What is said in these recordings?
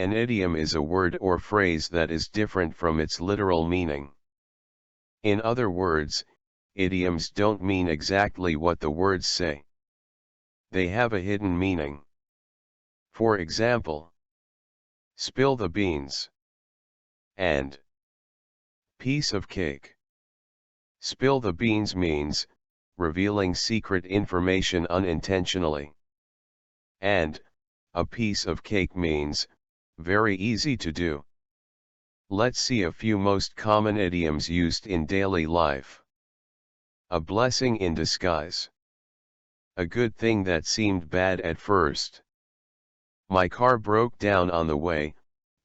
An idiom is a word or phrase that is different from its literal meaning. In other words, idioms don't mean exactly what the words say. They have a hidden meaning. For example, spill the beans and piece of cake. Spill the beans means revealing secret information unintentionally. And a piece of cake means very easy to do. Let's see a few most common idioms used in daily life. A blessing in disguise. A good thing that seemed bad at first. My car broke down on the way,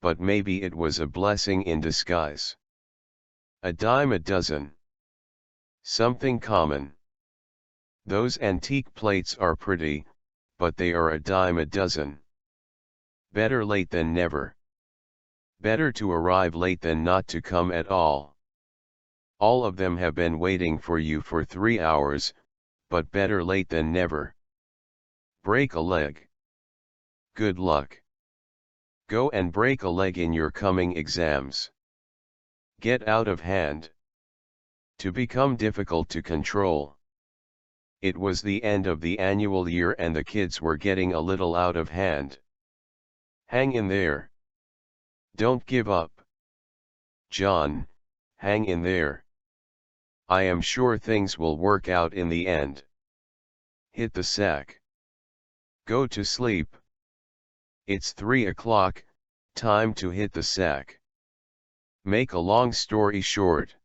but maybe it was a blessing in disguise. A dime a dozen. Something common. Those antique plates are pretty, but they are a dime a dozen. Better late than never. Better to arrive late than not to come at all. All of them have been waiting for you for 3 hours, but better late than never. Break a leg. Good luck. Go and break a leg in your coming exams. Get out of hand. To become difficult to control. It was the end of the annual year and the kids were getting a little out of hand. Hang in there. Don't give up. John, hang in there. I am sure things will work out in the end. Hit the sack. Go to sleep. It's 3 o'clock, time to hit the sack. Make a long story short.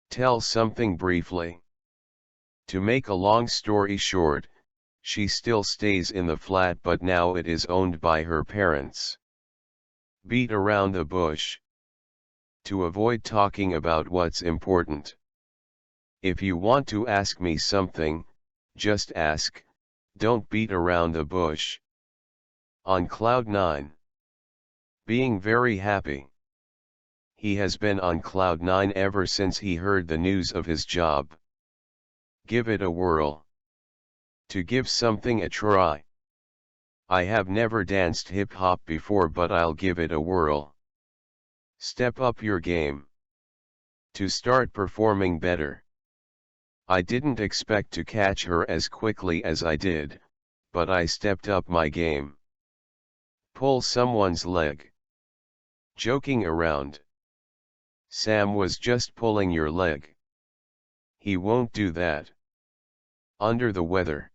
Tell something briefly. To make a long story short, she still stays in the flat but now it is owned by her parents. Beat around the bush. To avoid talking about what's important. If you want to ask me something, just ask, don't beat around the bush. On cloud 9. Being very happy. He has been on cloud 9 ever since he heard the news of his job. Give it a whirl. To give something a try. I have never danced hip-hop before but I'll give it a whirl. Step up your game. To start performing better. I didn't expect to catch her as quickly as I did, but I stepped up my game. Pull someone's leg. Joking around. Sam was just pulling your leg. He won't do that. Under the weather.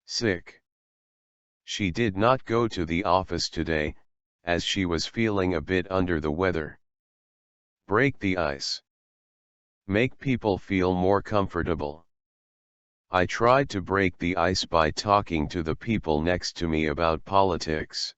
Sick. She did not go to the office today, as she was feeling a bit under the weather. Break the ice. Make people feel more comfortable. I tried to break the ice by talking to the people next to me about politics.